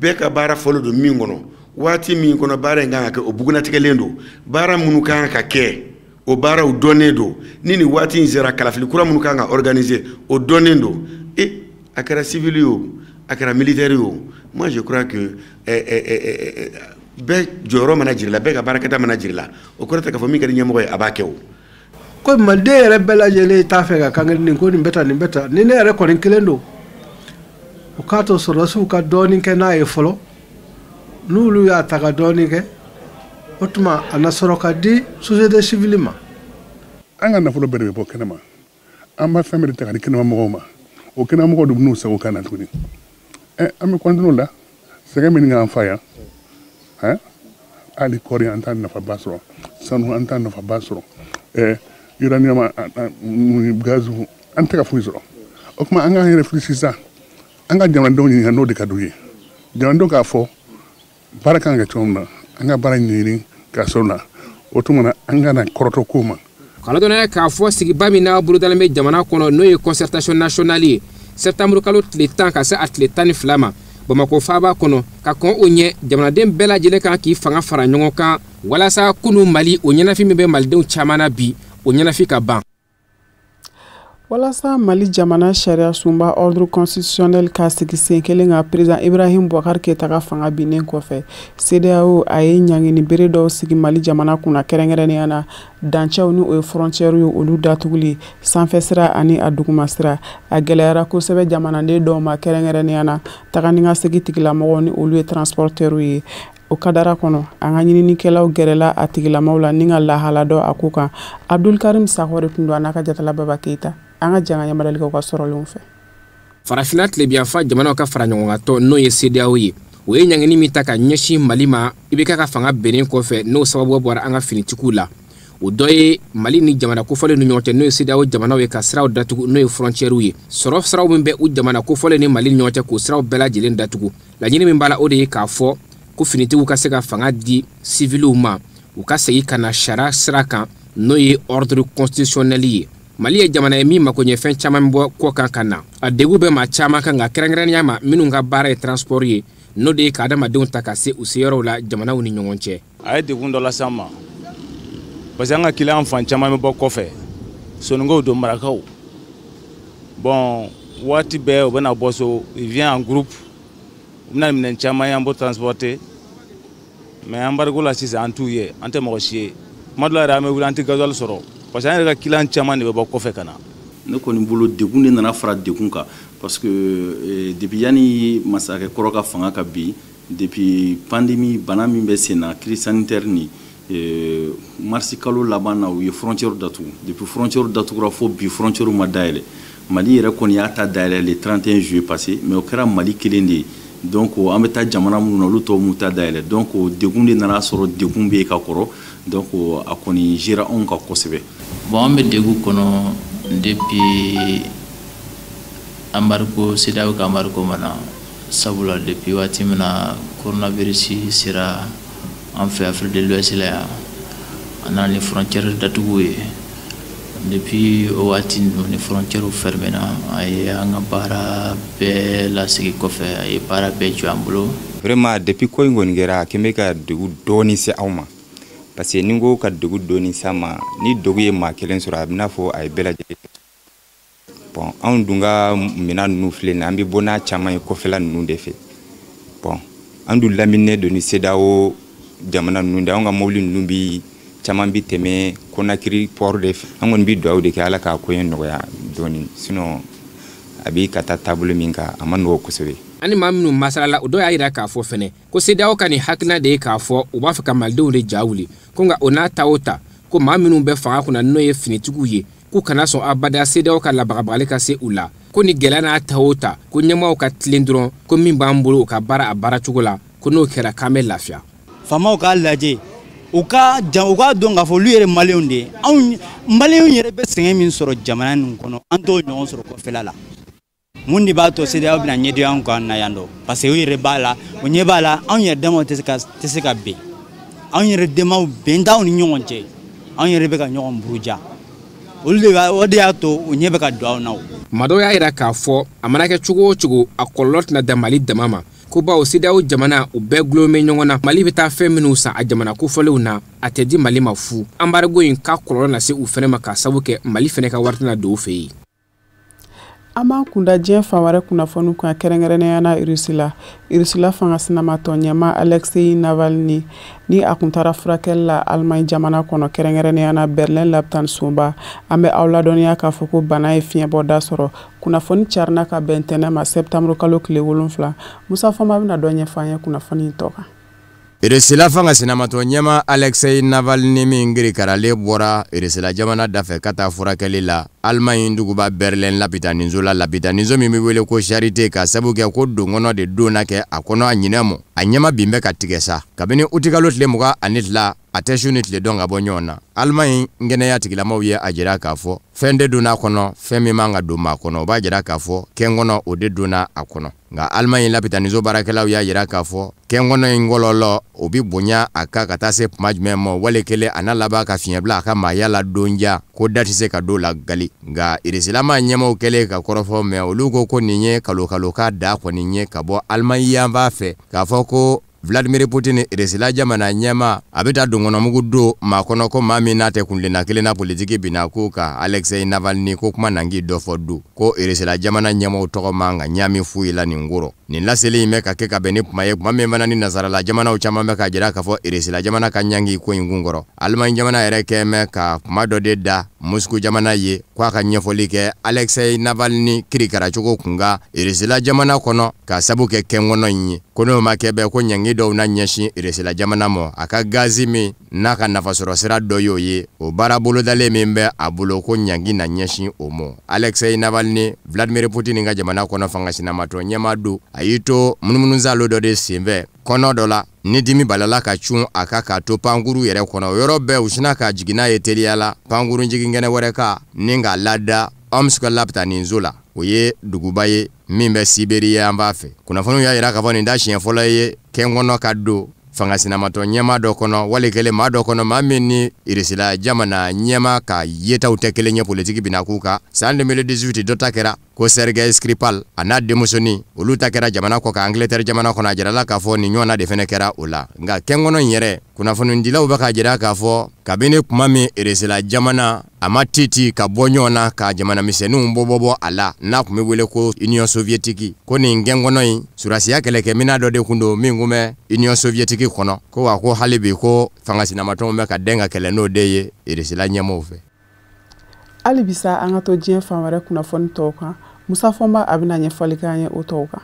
bɛɛ ka baara fɔlɔ don min kɔnɔ waati min kɔnɔ baara in kan ka kɛ o bugunatigɛlen don baara minnu kan ka kɛ o baaraw dɔnnen don ni nin waati in sera kalafili kura minnu kan ka organiser o dɔnnen don a kɛra civil ye o a kɛra militaire ye o moi je crois que bɛɛ jɔyɔrɔ mana jira la bɛɛ ka baarakɛta mana jira la o kɔrɔ tɛ k'a fɔ min ka di ɲɛmɔgɔ ye a b'a kɛ o. ko maliden yɛrɛ bɛɛ lajɛlen t'a fɛ ka kan nin ko nin bɛ tan nin bɛ tan ni ne yɛrɛ kɔni kelen don o k'a to sɔrɔdasiw ka dɔɔnin kɛ n'a ye fɔlɔ n'olu y'a ta ka dɔɔnin kɛ o tuma a na sɔrɔ ka di société civile ma. an ka nafolo bɛɛ de bɛ bɔ kɛnɛma an b'a fɛn bɛɛ de ta ka di kɛnɛma mɔgɔw ma o kɛnɛma mɔgɔw de bɛ n'u sago kan na tuguni an bɛ kɔntinue o la sɛgɛn min k'an fa yan hali kɔɔri an t'a nafaba sɔrɔ sanu an t'a nafaba sɔrɔ uranium gaz an tɛ ka foyi sɔrɔ o tuma an k'an réfléchir sisan an ka jamanadenw ɲininka n'o de ka d'u ye jamanadenw k'a fɔ baara kan ka kɛ cogo min na an ka baara ɲɛɲini k'a sɔrɔ la o tuma na an ka na kɔrɔtɔ ko ma. kala dɔnna k'a fɔ sigiba min n'a bolodalen bɛ jamana kɔnɔ n'o ye concertation nationale ye septembre kalo tile 10 ka se a tile 12 ma Bamako faaba kɔnɔ ka kɔn o ɲɛ jamanaden bɛɛ lajɛlen kan k'i fanga fara ɲɔgɔn kan walasa kunu Mali o ɲɛnafin min bɛ malidenw caman na bi o ɲɛnafin ka ban. Walasa Mali jamana sariya sunba ordre constitutionnel ka sigi sen kelen ka président Ibrahim Boubacar Keita ka fanga binnen kɔfɛ CEDEAO a ye ɲangini bere dɔw sigi Mali jamana kunna kɛrɛnkɛrɛnnenya na dancɛw ni o ye frontière ye olu datuguli sanfɛ sira ani a duguma sira a gɛlɛyara kosɛbɛ jamanaden dɔw ma kɛrɛnkɛrɛnnenya na tagani ka segi tigilamɔgɔw ni olu ye transporteurs ye o kadara kɔnɔ an ka ɲininikɛlaw gɛrɛla a tigilamɔgɔw la ni ka lahala dɔ a ko kan Abdul Karim Sakɔ de tun don a n'a ka jatala Baba Keita an ka janga yamadalikaw ka sɔrɔlenw fɛ. Farafina tilebiyanfa jamanaw ka fara ɲɔgɔn kan tɔ n'o ye CEDEAO ye o ye ɲangini min ta ka ɲɛsin Mali ma i bɛ ka fanga bɛnnen kɔfɛ n'o sababu bɔra an ka finitigiw la o dɔ ye Mali ni jamana kofɔlen ni ɲɔgɔn cɛ n'o ye CEDEAO jamanaw ye ka siraw datugu n'o ye frontières ye sɔrɔ siraw min bɛ u jamana kofɔlen ni Mali ni ɲɔgɔn cɛ k'o siraw bɛɛ lajɛlen datugu laɲini min b'a la o de ye k'a fɔ ko finitigiw ka se ka fanga di civiliw ma u ka segin ka na sariya sira kan n'o ye ordre constitutionnel ye. Mali ye jamana ye min mako ɲɛ fɛn caman bɔ kɔ kan ka na a degun bɛ maa caman kan nka kɛrɛnkɛrɛnnenya ma minnu ka baara ye transport ye n'o de ye ka adamadenw ta ka se u seyɔrɔw la jamanaw ni ɲɔgɔn cɛ. A ye degun dɔ lase an ma parce que an ka kiliyan fan caman bɛ bɔ kɔfɛ soninkow don marakaw bon waati bɛɛ u bɛna bɔ so ils viennent en groupe u bɛna minɛn caman ye an b'o transporter mais embargo la sisan an t'u ye an tɛ mɔgɔ si ye kuma dɔ la yɛrɛ an bɛ wuli an tɛ gasoil sɔrɔ parce que an yɛrɛ ka kiliyan caman de bɛ bɔ kɔfɛ ka na. Ne kɔni bolo degun de nana fara degun kan parce que depuis yani masakɛ kɔrɔ ka fanga ka bin depuis pandémie bana min bɛ sen na crise sanitaire ni marsi kalo laban na u ye frontière datugu depuis frontière datugura fo bi frontière ma dayɛlɛ Mali yɛrɛ kɔni y'a ta dayɛlɛ le 31 juillet passé mais o kɛra Mali kelen de donc an bɛ taa jamana minnu na olu tɔw m'u ta dayɛlɛ donc degun de nana sɔrɔ degun bɛ ka kɔrɔ donc a kɔni gera anw ka kosɛbɛ. Bon an bɛ degun kɔnɔ depuis embargo CEDEAO ka embargo mana sabula depuis waati min na coronavirus sera an fɛ Afrique de l'Ouest la yan a nana ni frontière datugu ye depuis o waati ninnu ni frontière fermé na a ye an ka baara bɛɛ lasegi kɔfɛ a ye baara bɛɛ jɔ an bolo. Vraiment depuis ko in kɔni kɛra a kɛn bɛ ka degun dɔɔni se aw ma parce que ni n ko ka degun dɔɔni s'a ma ni degun ye maa kelen sɔrɔ a bɛ n'a fɔ a ye bɛɛ lajɛlen. Bon anw dun ka minɛn ninnu filɛ nin ye an bɛ bɔ n'a caman ye kɔfɛla ninnu de fɛ bon an dun laminilen don ni CEDEAO jamana ninnu de anw ka mobili ninnu bi caman bi tɛmɛ Conakry port de fɛ an kɔni bi dugawu de kɛ Ala k'a ko in nɔgɔya dɔɔni sinon a bi ka taa taabolo min kan a ma nɔgɔ kosɛbɛ. Ani maa minnu masalala o dɔw y'a yira k'a fɔ fɛnɛ ko CEDEAO ka nin hakilina de ye k'a fɔ u b'a fɛ ka malidenw de ja wuli ko nka o n'a ta o ta ko maa minnu bɛ fanga kunna n'o ye finitigiw ye k'u kana sɔn abada CEDEAO ka labagabagali ka se u la ko ni gɛlɛya n'a ta o ta ko ɲɛmaaw ka tilen dɔrɔn ko min b'an bolo u ka baara a baara cogo la ko n'o kɛra k'an bɛ lafiya. Faamaw k'a lajɛ u ka dɔn k'a fɔ olu yɛrɛ maliyɛnw de ye anw maliyɛnw yɛrɛ bɛ sɛgɛn min sɔrɔ jamana nin kɔnɔ an t'o ɲɔgɔn sɔrɔ kɔfɛla la mun de b'a to CEDEAO bɛna ɲɛdɔn an kan na yan dɔ parce que u yɛrɛ b'a la o ɲɛ b'a la anw yɛrɛ damaw tɛ se ka bɛn anw yɛrɛ damaw bɛn t'anw ni ɲɔgɔn cɛ anw yɛrɛ bɛ ka ɲɔgɔn buruja olu de o de y'a to u ɲɛ bɛ ka don anw na. Maa dɔw y'a yira k'a fɔ a mana kɛ cogo o cogo a kɔlɔlɔ tɛna dan Mali dama ma ko bawo CEDEAO jamana u bɛɛ gulon bɛ ɲɔgɔn na Mali bɛ taa fɛn minnu san a jamana kofɔlenw na a tɛ di Mali ma fu embargo in ka kɔlɔlɔ lase u fɛnɛ ma k'a sabu kɛ Mali fɛnɛ ka wari tɛna don u fɛ yen. An b'an kunda diɲɛ fan wɛrɛ kunnafoniw kan kɛrɛnkɛrɛnnenya la Rusi la fanga sinamatɔ ɲɛmaa Alexei Navalny ni a kun taara furakɛli la Allemagne jamana kɔnɔ kɛrɛnkɛrɛnnenya la Berlin lapitan sonba an bɛ aw ladɔnniya k'a fɔ ko bana ye fiɲɛbɔda sɔrɔ kunnafoni carina ka bɛn ntɛnɛn ma septembre kalo tile 7 Musa Fɔnba bɛna dɔ ɲɛfɔ an ye kunnafoni in tɔ kan. Rusila fanga sinamatɔ ɲɛmaa Alexei Navalny min girikarale bɔra Rusila jamana dafɛ ka taa furakɛli la Allemagne duguba Berlin lapitaninzo min bɛ wele ko Charité ka sabu kɛ ko donkɔnɔ de donna kɛ a kɔnɔ a ɲinɛ mɔ a ɲɛma bin bɛ ka tigɛ sa kabini uti kalo tile 22 a tɛ su ni tile dɔn ka bɔ ɲɔgɔn na Allemagne ngɛnɛya tigilamaw ye a jira k'a fɔ fɛn de donna a kɔnɔ fɛn min man ka don maa kɔnɔ o b'a jira k'a fɔ kɛn kɔnɔ o de donna a kɔnɔ nka Allemagne lapitaninzo baarakɛlaw y'a jira k'a fɔ kɛn kɔnɔ in ngɔlɔlɔ o bi bonya a ka taa se kuma jumɛn ma wale kelen a n'a laban ka fiɲɛbila a ka maaya la donja ko da tɛ se ka don la gali nka Rusilama ɲɛmaw kɛlen ka kɔrɔfɔ mɛ olu ko nin ye kalo ka da kɔni ye ka bɔ Allemagne yanfan fɛ k'a fɔ ko Vladimir Putin Rusila jamana ɲɛma a bɛ taa donkɔnɔmugu don maa kɔnɔ ko maa min n'a tɛ kuntilenna kelen na politiki binna ko ka Alexei Navalny ko kuma nangi dɔ fɔ du ko Rusila jamana ɲɛmaw tɔgɔ man ka ɲami foyi la nin kɔrɔ nin laseli in bɛ ka kɛ ka bɛn ni kuma ye kuma min fana ni nasarala jamanaw caman bɛ ka jira k'a fɔ Rusila jamana ka ɲangi ko in kun kɔrɔ Allemagne jamana yɛrɛ kɛmɛ ka kuma dɔ de da Moscou jamana ye ko a ka ɲɛfɔli kɛ Alexei Navalny kirikara cogo kunga Rusila jamana kɔnɔ ka sabu kɛ kɛnkɔnɔ in ye ko n'o ma kɛ bɛ ko ɲangi dɔw na ɲɛsin Rusila jamana mɔ a ka gazi min n'a ka nafasɔrɔ sira dɔ y'o ye o baara bolodalen min bɛ a bolo ko ɲangi na ɲɛsin o mɔ Alexei Navalny Vladimir Putin ka jamana kɔnɔ fanga sinamatɔ ɲɛma do a y'i to munumunu dɔ de senfɛ kɔnɔ dɔ la ni dimi balala ka cun a ka k'a to pankuru yɛrɛ kɔnɔ o yɔrɔ bɛɛ u sina ka jiginna ye teliya la pankuru jiginkɛnɛ wɛrɛ ka ni k'a lada Omsk lapitaninzo la o ye duguba ye min bɛ Sibiri yan b'a fɛ kunnafoniw y'a jira k'a fɔ nin da siɲɛ fɔlɔ ye kɛn kɔnɔ ka don fanga sinamatɔ ɲɛma dɔ kɔnɔ wali kelen maa dɔ kɔnɔ maa min ni Rusila jamana ɲɛma ka yetaw tɛ kelen ye politiki bina k'u kan san 2018 dɔ ta kɛra ko Sergei Skripal a n'a denmusoni olu ta kɛra jamana kɔ ka Angleterre jamana kɔnɔ a jirala k'a fɔ nin ɲɔgɔnna de fɛnɛ kɛra o la nka kɛn kɔnɔ in yɛrɛ kunnafonidilaw bɛ ka jira k'a fɔ kabini kuma min Rusila jamana a ma titi ka bɔ ɲɔgɔn na ka jamana misɛnninw bɔ a la n'a kun bɛ wele ko Union Soviétique ko nin kɛn kɔnɔ in surasiya kɛlɛkɛmina dɔ de kun don min kun bɛ Union Soviétique kɔnɔ ko wa ko hali bi ko fanga sinamatɔnw bɛ ka den ka kɛlɛ n'o de ye Rusila ɲɛmaaw fɛ. Hali bisa an ka to diɲɛ fan wɛrɛ kunnafoni tɔw kan Musa Fɔnba a bɛna ɲɛfɔli k'an ye o tɔw kan.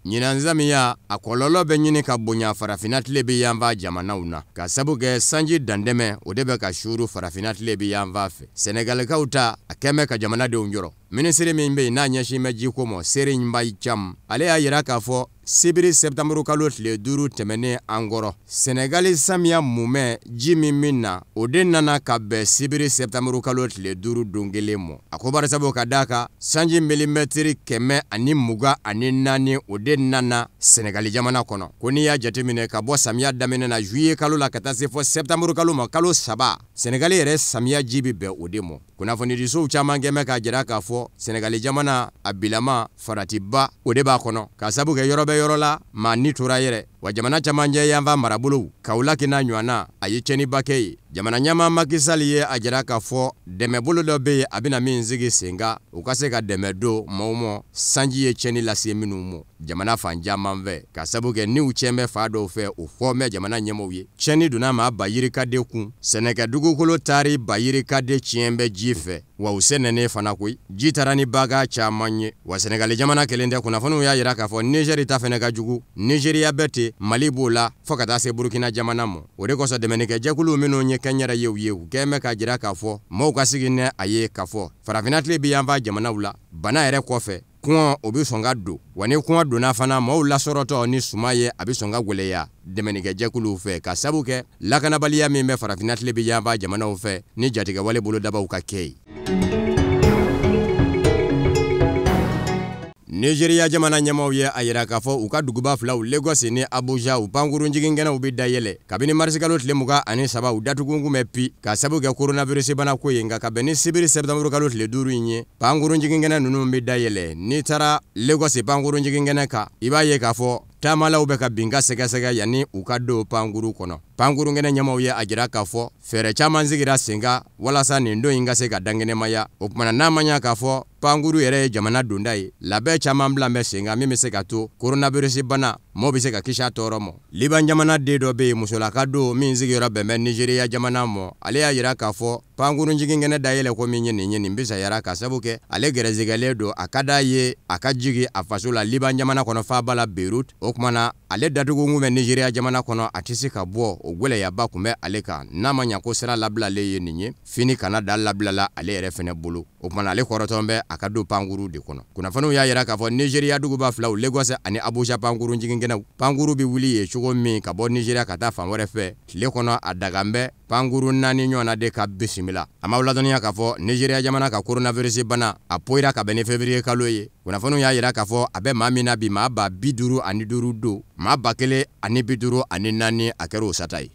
ɲinanzamiya a kɔlɔlɔ bɛ ɲini ka bonya farafina tile bɛ yanfa jamanaw na ka sabu kɛ sanji dandɛmɛ o de bɛ ka shuru farafina tile bɛ yanfa fɛ senegalikaw ta a kɛmɛ ka jamanadenw jɔrɔ minisiri min bɛ yen n'a ɲɛsin bɛ jiko ma Serigne Mbaye Thiam ale y'a yira k'a fɔ sibiri septembre kalo tile 5 tɛmɛnen an kɔrɔ Senegali samiya mumɛ ji min na o de nana ka bɛn sibiri septembre kalo tile 5 don kelen mɔ a ko bari sabu ka d'a kan sanji milimetiri 124 o de nana Senegali jamana kɔnɔ ko n'i y'a jateminɛ ka bɔ samiya daminɛ na juillet kalo la ka taa se fɔ septembre kalo ma kalo 3 Senegali yɛrɛ samiya ji bi bɛn o de mɔ kunnafonidisow caman kɛmɛ k'a jira k'a fɔ Senegali jamana a bilama faratiba o de b'a kɔnɔ ka sabu kɛ yɔrɔ bɛ yɔrɔ la maa ni tora yɛrɛ wa jamana camancɛ yanfa marabolow k'aw kina ɲɔgɔnna a ye cɛniba kɛ ye jamana ɲɛmaa Macky Sall ye a jira k'a fɔ dɛmɛbolo dɔ bɛ yen a bɛna min sigi sen kan u ka se ka dɛmɛ don maaw ma sanji ye cɛni lase minnu ma jamana fan caman fɛ ka sabu kɛ niw cɛn bɛ fa dɔw fɛ o fɔ mɛ jamana ɲɛmaaw ye cɛni donna maa Bayirikaden kun sɛnɛkɛ dugukolo taari Bayirikaden tiɲɛ bɛ ji fɛ wa u sɛnɛnen fana koyi ji taara ni baga caman ye wa Senegali jamana kelen tɛ kunnafoniw y'a yira k'a fɔ Niger ta fɛnɛ ka jugu Nigeria bɛ ten Mali b'o la fɔ ka taa se Burkina jamana ma o de kosɔn dɛmɛnikɛ jɛkulu minnu ye kɛnyɛrɛ ye u kɛmɛ ka jira k'a fɔ maaw ka sigi nɛ a ye k'a fɔ farafina tile bɛ yanfa jamanaw la bana yɛrɛ kɔfɛ kuŋɔ o bɛ sɔn ka don wa ni kuŋɔ donna fana maaw lasɔrɔtɔ ni suma ye a bɛ sɔn ka gwɛlɛya dɛmɛnikɛ jɛkuluw fɛ ka sabu kɛ lakanabaliya min bɛ farafina tile bɛ yanfa jamanaw fɛ ni jatigɛwale bolodabaw ka kɛ ye. Nigeria jamana ɲɛmaaw ye a yira k'a fɔ u ka duguba filaw Lagos ni Abuja u pankurun jiginkɛnɛw bɛ dayɛlɛ kabini marisi kalo tile 23 u datugun bɛ pi ka sabu kɛ coronavirus bana ko ye nka ka bɛn ni sibiri septembre kalo tile 5 in ye pankurun jiginkɛnɛ ninnu bɛ dayɛlɛ n'i taara Lagos pankurun jiginkɛnɛ kan i b'a ye k'a fɔ taamalaw bɛ ka binka sɛgɛsɛgɛ yanni u ka don pankuru kɔnɔ pankurunkɛnɛ ɲɛmaaw ye a jira k'a fɔ fɛɛrɛ caman sigira sen kan walasa nin don in ka se ka dankɛnɛmaya o kumana n'a ma ɲa k'a fɔ pankuru yɛrɛ ye jamana donda ye labɛn caman bila bɛ sen kan min bɛ se ka to coronavirus bana maaw bɛ se ka kisi a tɔɔrɔ ma Liban jamana den dɔ bɛ yen musolaka don min sigiyɔrɔ bɛn bɛ Nigeria jamana ma ale y'a jira k'a fɔ pankurun jiginkɛnɛ dayɛlɛ ko min ye nin bɛ sayara ka sabu kɛ ale gɛrɛsigɛlen don a ka d'a ye a ka jigi a faso la Liban jamana kɔnɔ faaba la Beirut o kumana ale datugun bɛ Nigeria jamana kɔnɔ a tɛ se ka bɔ o gwɛlɛyaba kun bɛ ale kan n'a ma ɲa ko sira labilalen ye nin ye fini kana da labilala ale yɛrɛ fɛnɛ bolo o kumana ale kɔrɔtɔn bɛ a ka don pankuru de kɔnɔ kunnafoniw y'a yira k'a fɔ Nigeria duguba filaw Lagos ani Abuja pankurun jiginkɛnɛw pankuru bɛ wuli ye cogo min ka bɔ Nigeria ka taa fan wɛrɛ fɛ tile kɔnɔ a dagan bɛ pankuru 4 ɲɔgɔnna de ka bisimila a m'aw ladɔnniya k'a fɔ Nigeria jamana ka coronavirus bana a poyira ka bɛn ni février kalo ye kunnafoniw y'a yira k'a fɔ a bɛ maa min na bi maa ba 55 don maa 1054 a kɛra o sata ye.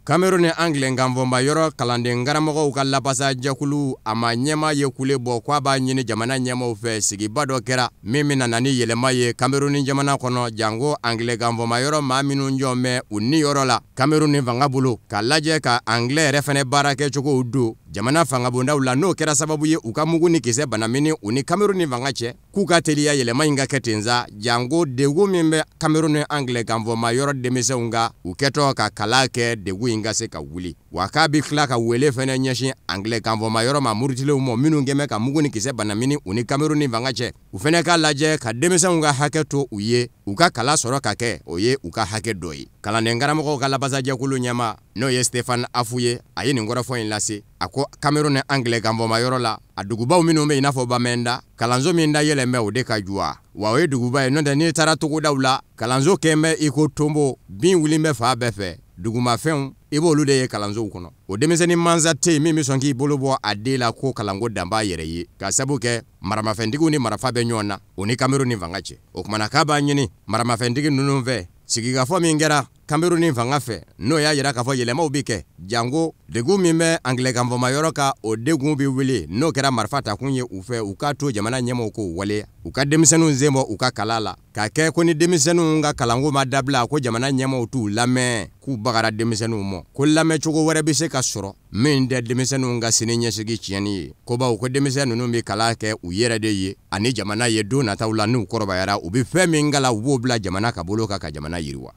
Cameroun ni Anglais nganfɔnba yɔrɔ kalanden karamɔgɔw ka lapasa jɛkulu a ma ɲɛma ye kule bɔ k'a b'a ɲini jamana ɲɛmaw fɛ sigiba dɔ kɛra min bɛna na ni yɛlɛma ye Cameroun ni jamana kɔnɔ jango Anglais nganfɔnba yɔrɔ maa minnu jɔ mɛ u ni yɔrɔ la Cameroun ni fanga bolo ka lajɛ ka Anglais yɛrɛ fɛnɛ baara kɛcogow don jamana fanga bondaw la n'o kɛra sababu ye u ka mugu ni kisɛ banamini u ni Cameroun ni fanga cɛ k'u ka teliya yɛlɛma in ka kɛ ten sa jango degun min bɛ Cameroun ni Anglais nganfɔnba yɔrɔ denmisɛnw ka u kɛtɔ ka kala kɛ degun in ka se ka wuli wa k'a bi tila ka wele fɛnɛ ɲɛsin Anglais nganfɔnba yɔrɔ ma murutilenw ma minnu kɛmɛ ka mugu ni kisɛ banamini u ni Cameroun ni fanga cɛ u fɛnɛ k'a lajɛ ka denmisɛnw ka hakɛ to u ye u ka kala sɔrɔ ka kɛ o ye u ka hakɛ dɔ ye kalanden karamɔgɔw ka lapasa jɛkulu ɲɛma n'o ye Stéphane Afu ye a ye nin kɔrɔfɔ in lase a ko Cameroun ni Anglais nganfɔnba yɔrɔ la a dugubaw minnu bɛ i n'a fɔ Bamenda kalanso min da yɛlɛn bɛ o de ka juwa wa o ye duguba ye n'o tɛ n'i taara togodaw la kalanso kɛn bɛ i ko Tombo bin wuli bɛ fa bɛɛ fɛ dugumafɛnw i b'olu de ye kalansow kɔnɔ o denmisɛnnin mansa tɛ yen min bɛ sɔn k'i bolo bɔ a den la ko kalanko dan b'a yɛrɛ ye ka sabu kɛ maramafɛntigiw ni marafa bɛ ɲɔgɔn na o ni Cameroun ni fanga cɛ o kumana k'a b'a ɲini maramafɛntigi ninnu fɛ sigikafɔ min kɛra Cameroun ni fanga fɛ n'o y'a yira k'a fɔ yɛlɛmaw bi kɛ jango degun min bɛ Anglais nganfɔnba yɔrɔ ka o degun bi wuli n'o kɛra marifa takun ye u fɛ u k'a to jamana ɲɛmaaw k'o waleya u ka denmisɛnninw sen bɔ u ka kala la k'a kɛ ko ni denmisɛnninw ka kalanko ma dabila ko jamana ɲɛmaaw t'u lamɛn k'u bagara denmisɛnninw ma ko lamɛncogo wɛrɛ bɛ se ka sɔrɔ min tɛ denmisɛnninw ka sini ɲɛsigi tiɲɛni ye ko bawo ko denmisɛn ninnu bɛ kala kɛ u yɛrɛ de ye ani jamana ye don nataw la n'u kɔrɔbayara u bɛ fɛn min kala u b'o bila jamana ka bolo kan ka jamana yiriwa.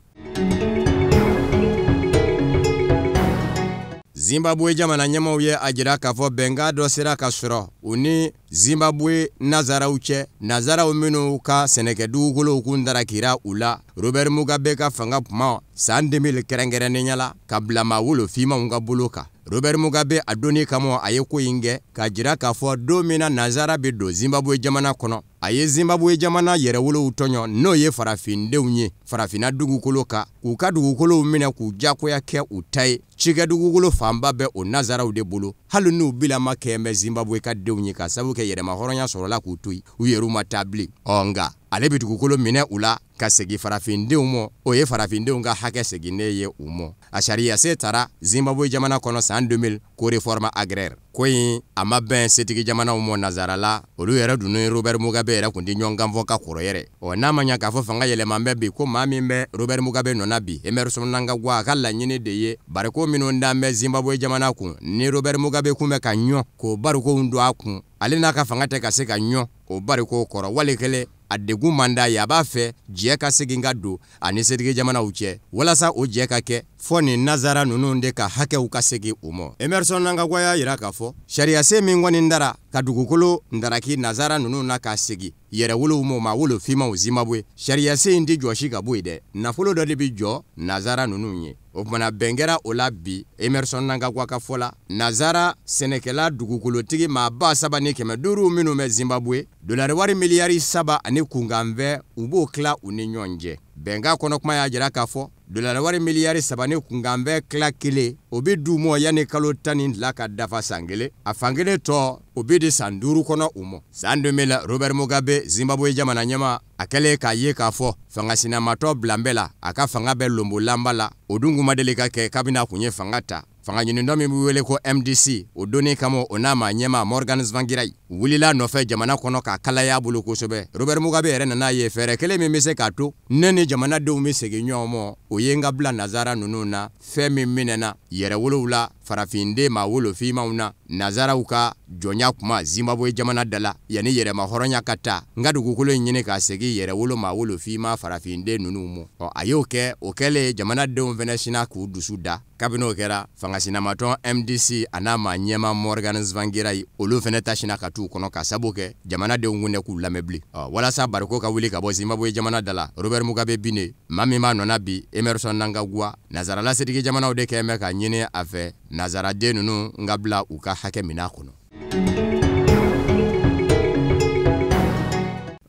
Zimbabwe jamana ɲɛmaw ye a jira k'a fɔ bɛnka dɔ sera ka sɔrɔ u ni Zimbabwe nazaraw cɛ nazaraw minnu ka sɛnɛkɛ dugukolow kun darakira u la Robert Mugabe ka fanga kuma san 2000 kɛrɛnkɛrɛnnenya la ka bila maa wolofinmaw ka bolo kan. Robert Mugabe a donni kama a ye ko in kɛ k'a jira k'a fɔ don min na nazara bɛ don Zimbabwe jamana kɔnɔ a ye Zimbabwe jamana yɛrɛwolow tɔɲɔ n'o ye farafindenw ye farafina dugukolo kan k'u ka dugukolow minɛ k'u jakoya kɛ u ta ye cikɛ dugukolo fanba bɛ o nazaraw de bolo hali n'u bilama kɛ mɛ Zimbabwe ka denw ye ka sabu kɛ yɛrɛma hɔrɔnya sɔrɔla k'u to yen u yɛrɛw ma taa bilen nka ale bɛ dugukolo minɛ u la ka segin farafindenw ma o ye farafindenw ka hakɛ seginnen ye u ma a sariya se taara Zimbabwe jamana kɔnɔ san 2000 ko réforme agraire ko in a ma bɛn setigi jamanaw ma nazara la olu yɛrɛ dunne Robert Mugabe yɛrɛ kun tɛ ɲɔgɔn kan fɔ ka kɔrɔ yɛrɛ n'a ma ɲɛ k'a fɔ fanga yɛlɛma bɛ bi ko maa min bɛ Robert Mugabe nɔna bi Emerson Mnangagwa a ka laɲini de ye bariko minnu dan bɛ Zimbabwe jamana kun ni Robert Mugabe kun bɛ ka ɲɔ k'o barikow don a kun ale n'a ka fanga tɛ ka se ka ɲɔ o bariko kɔrɔ wali kɛlen a degun manda ye a b'a fɛ jɛ ka segin ka don ani setigi jamanaw cɛ walasa o jɛ ka kɛ fɔ ni nazara ninnu de ka hakɛw ka segin u ma. Emerson Mnangagwa y'a yira k'a fɔ sariya se min kɔni dara ka dugukolo ndaraki nazara ninnu na ka segin yɛrɛwolow ma maa wolofinmaw Zimbabwe sariya se in tɛ jɔsi ka bɔ yen dɛ nafolo dɔ de bɛ jɔ nazara ninnu ye o kumana bɛn kɛra o la bi Emerson Mnangagwa ka fɔ la nazara sɛnɛkɛla dugukolotigi maa 3,500 minnu bɛ Zimbabwe dolari wari miliyari 7 ani kunkanfɛ u b'o tila u ni ɲɔgɔn cɛ bɛnka kɔnɔ kuma y'a jira k'a fɔ dolari wari miliyari 7 ni kunkanfɛ tila kelen o bɛ d'u ma yanni kalo 12 ka dafa san kelen a fan kelen tɔ o bɛ di san 5 kɔnɔ u ma san 2000 Robert Mugabe Zimbabwe jamana ɲɛma a kɛlen k'a ye k'a fɔ fangasinamatɔ bilanbɛ la a ka fanga bɛ lombolanba la o dun kun ma deli ka kɛ kabini a kun ye fanga ta fanga ɲinindɔ min bɛ wele ko MDC o donni kama o n'a ma ɲɛma Morgan Tsvangirai wulila nɔfɛ jamana kɔnɔ ka kalaya bolo kosɛbɛ Robert Mugabe yɛrɛ nana ye fɛɛrɛ kelen min bɛ se k'a to ne ni jamanadenw bɛ segin ɲɔgɔn ma o ye n ka bila nazara ninnu na fɛn min minɛna yɛrɛwolow la farafinden maa wolofinmaw na nazaraw ka jɔnya kuma Zimbabwe jamana dala yanni yɛrɛma hɔrɔnya ka taa n ka dugukolo in ɲini ka segin yɛrɛwolo maa wolofinma farafinden ninnu ma a y'o kɛ o kɛlen jamanadenw fɛnɛ sina k'u dusu da kabini o kɛra fangasinamatɔn MDC a n'a ma ɲɛma Morgan Tsvangirai olu fɛnɛ ta sina ka t'u kɔnɔ ka sabu kɛ jamanadenw kun tɛ k'u lamɛn bilen walasa bariko ka wuli ka bɔ Zimbabwe jamana dala Robert Mugabe binnen maa min b'a nɔna bi Emerson Mnangagwa nazarala setigi jamanaw de kɛn bɛ ka ɲini a fɛ nazaraden ninnu n ka bila u ka hakɛ minɛ kɔnɔ.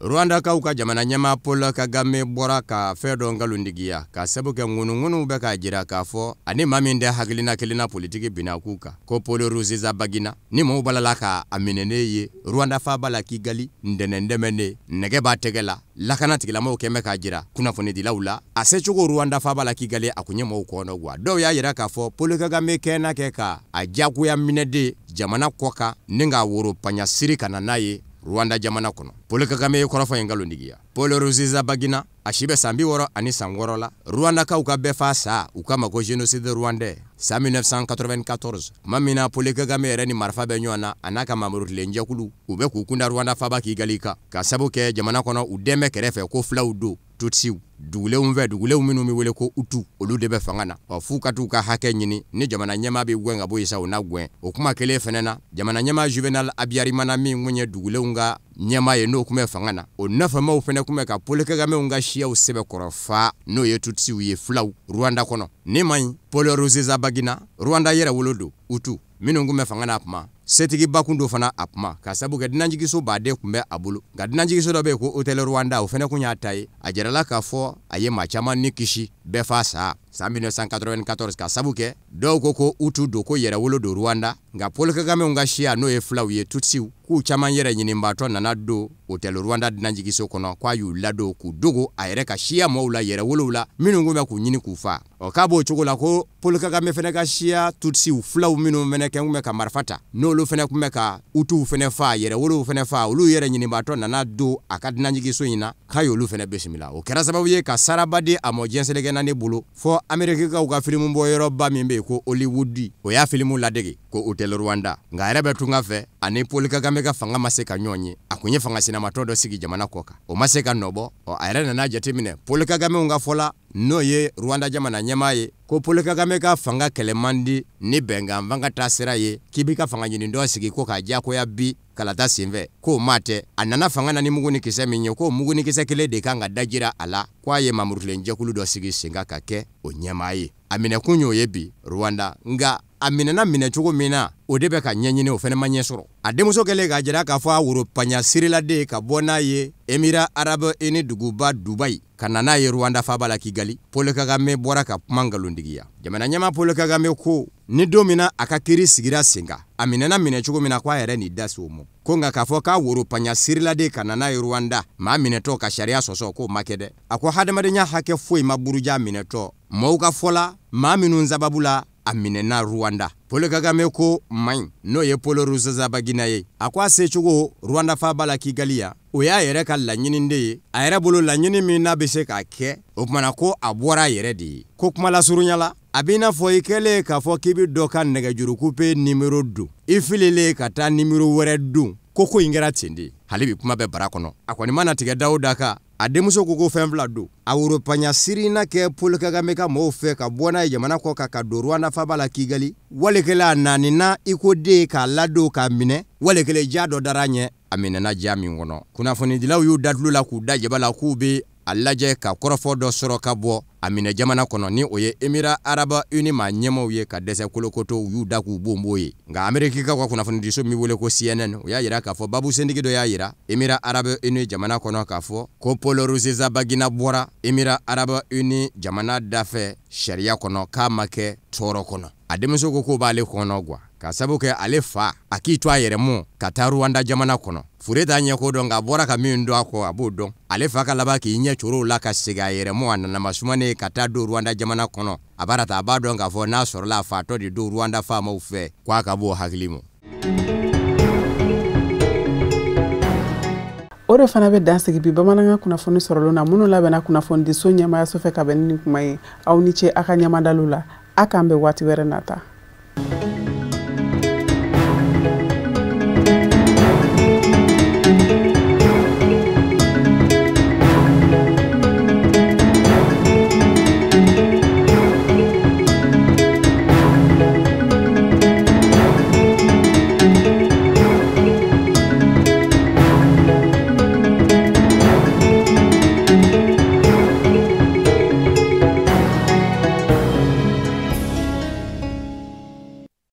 Rwanda kaw ka jamana ɲɛma Paul Kagame bɔra ka fɛn dɔ ngalontigiya ka sabu kɛ ŋunuŋunu bɛ ka jira k'a fɔ ani maa min tɛ hakilina kelenna politiki binna k'u kan ko Paul Rusesabagina ni maaw balala ka a minɛnen ye Rwanda fa b'a la Kigali ndɛnɛndɛmɛnen nɛgɛ b'a tɛgɛ la lakana tigilamɔgɔw kɛn bɛ k'a jira kunnafonidilaw la a secogo Rwanda fa b'a la Kigali a kun ye maaw kɔnɔ wa dɔw y'a yira k'a fɔ Paul Kagame kɛnɛ kɛ ka a jagoya minɛden jamana kɔ kan ni k'a woro panya siri ka na n'a ye Rwanda jamana kɔnɔ. Paul Kagame ye kɔrɔfɔ ye ngalontigiya. Paul Rusesabagina a si bɛ san 66 la Rwanda kaw ka bɛɛ fa sa u k'a ma ko génocide rwandais san 1994 tuma min na Paul Kagame yɛrɛ ni marifa bɛ ɲɔgɔn na a n'a ka mamurutilenjɛkulu u bɛ k'u kunda Rwanda faba Kigali kan ka sabu kɛ jamana kɔnɔ u den bɛ kɛrɛfɛ ko filaw don Tutsiw dugulenw minnu bɛ wele ko Hutu olu de bɛ fanga na f'u ka t'u ka hakɛ ɲini ni jamana ɲɛmaa bɛ gɛn ka bɔ yen sa u na gɛn o kuma kelen fɛnɛ na jamana ɲɛmaa Juvenal Abiyarimana min kun ye dugulenw ka ɲɛmaa ye n'o kun bɛ fanga na o nafamaw fɛnɛ kun bɛ ka Paul Kagame ka siyaw sɛbɛkɔrɔ fa n'o ye Tutsiw ye filaw Rwanda kɔnɔ ni ma ɲi Paul Rusesabagina Rwanda yɛrɛwolo don Hutu minnu kun bɛ fanga na a kuma setigi bakun dɔ fana a kuma ka sabu kɛ dunanjigiso baden kun bɛ a bolo nka dunanjigiso dɔ bɛ yen ko Hotel Rwanda o fɛnɛ kun y'a ta ye a jarala k'a fɔ a ye maa caman ni kisi bɛɛ fa sa san 1994 ka sabu kɛ dɔw ko Hutu don ko yɛrɛwolo don Rwanda nka Paul Kagame ka siya n'o ye filaw ye Tutsiw k'u caman yɛrɛ ɲinibaatɔ nana don Hotel Rwanda dunanjigiso kɔnɔ k'a y'u ladon k'u dogo a yɛrɛ ka siya mɔɔw la yɛrɛwolow la minnu kun bɛ k'u ɲini k'u fa k'a b'o cogo la ko Paul Kagame fɛnɛ ka siya Tutsiw filaw minnu fɛnɛ kɛ kun bɛ ka marifa ta n'olu fɛnɛ kun bɛ ka Hutuw fɛnɛ fa yɛrɛwolow fɛnɛ fa olu yɛrɛ ɲinibaatɔ nana don a ka dunanjigiso in na k'a y'olu fɛnɛ bisimila o kɛra sababu ye ka saraba di a mɔ diɲɛseleke naani bolo fɔ amerikikaw ka filimu bɔ yɔrɔba min be yen ko Hollywood o y'a filimu ladege ko Hotel Rwanda nka a yɛrɛ bɛ tunga fɛ ani Paul Kagame ka fanga ma se ka ɲɔgɔn ye a kun ye fanga sinamatɔ dɔ sigi jamana kɔ kan o ma se ka nɔbɔ a yɛrɛ nana jateminɛ Paul Kagame ka fɔla n'o ye Rwanda jamana ɲɛmaa ye ko Paul Kagame ka fanga kɛlɛman di ni bɛnkan fanga ta sira ye k'i bi ka fanga ɲini dɔ sigi ko k'a diyakoya bi kalata senfɛ k'o ma tɛ a nana fanga na ni mugu ni kisɛ min ye k'o mugu ni kisɛ kelen de kan ka dajira a la k'a ye mamurulen jɛkulu dɔ sigi sen kan ka kɛ o ɲɛmaa ye a minɛkun y'o ye bi Rwanda nga a minɛna minɛ cogo min na o de bɛ ka ɲɛɲini o fɛnɛ ma ɲɛ sɔrɔ a denmuso kɛlen k'a jira k'a fɔ a woropanya siriladen ka bɔ n'a ye Émirats Arabes Unis duguba Dubai ka na n'a ye Rwanda faaba la Kigali Paul Kagame bɔra ka kuma ngalontigiya jamana ɲɛmaa Paul Kagame ko ni don min na a ka kiiri sigira sen kan a minɛna minɛ cogo min na k'a yɛrɛ ni da se o ma ko nka k'a fɔ k'a woropanya siriladen ka na n'a ye Rwanda maa minɛtɔ ka sariya sɔsɔ k'o ma kɛ dɛ a ko hadamadenya hakɛ foyi ma buruja minɛtɔ maaw ka fɔla maa minnu sababu la a minɛna Rwanda Paul Kagame ko maɲi n'o ye Paul Rusesabagina ye a ko a secogo Rwanda faaba la Kigali ya o y'a yɛrɛ ka laɲini de ye a yɛrɛ bolo laɲini min n'a bɛ se k'a kɛ o kumana ko a bɔra a yɛrɛ de ye ko kuma lasurunyala a b'i n'a fɔ i kɛlen k'a fɔ k'i bɛ dɔ ka nɛgɛjuru coupe numéro don i fililen ka taa numéro wɛrɛ don ko in kɛra ten de hali bi kuma bɛ bara kɔnɔ a kɔni mana tigɛ dawo da kan a denmuso ko fɛn fila don a woropanya sirina kɛ Paul Kagame ka mɔgɔw fɛ ka bɔ n'a ye jamana kɔ kan ka don Rwanda faaba la Kigali walikɛla a nanina i ko den k'a ladon k'a minɛ walikɛla ja dɔ dara ɲɛ a minɛna ja min kɔnɔ kunnafonidilaw y'u da tulo la k'u da jaba la k'u bɛ a lajɛ ka kɔrɔfɔ dɔ sɔrɔ ka bɔ a minɛ jamana kɔnɔ ni o ye Émirats Arabes Unis maa ɲɛmaw ye ka dɛsɛ kolokotow y'u da k'u bonbo ye nka Amerikikaw ka kunnafonidiso min wele ko CNN o y'a yira k'a fɔ babu sentigi dɔ y'a yira Émirats Arabes Unis jamana kɔnɔ k'a fɔ ko Paul Rusesabagina bɔra Émirats Arabes Unis jamana dafɛ sariya kɔnɔ k'a ma kɛ tɔɔrɔ kɔnɔ a denmuso ko b'ale kɔnɔ gwa ka sabu kɛ ale fa a k'i to a yɛrɛ mɔ ka taa Rwanda jamana kɔnɔ fure t'a ɲɛ ko dɔn nka a bɔra ka min don a kɔ a b'o dɔn ale fa ka laban k'i ɲɛ coro la ka segin a yɛrɛ mɔ a nanama sumanen ka taa don Rwanda jamana kɔnɔ a b'a ta a b'a dɔn k'a fɔ n'a sɔrɔla a fatɔ de don Rwanda faamaw fɛ k'a ka b'o hakili mɔ o de fana bɛ dan sigi bi bamanankan kunnafoni sɔrɔlen na minnu labɛnna kunnafonidiso ɲɛmaayaso fɛ ka bɛn ni kuma ye aw ni ce a ka ɲɛmadalu la a k'an bɛ waati wɛrɛ nata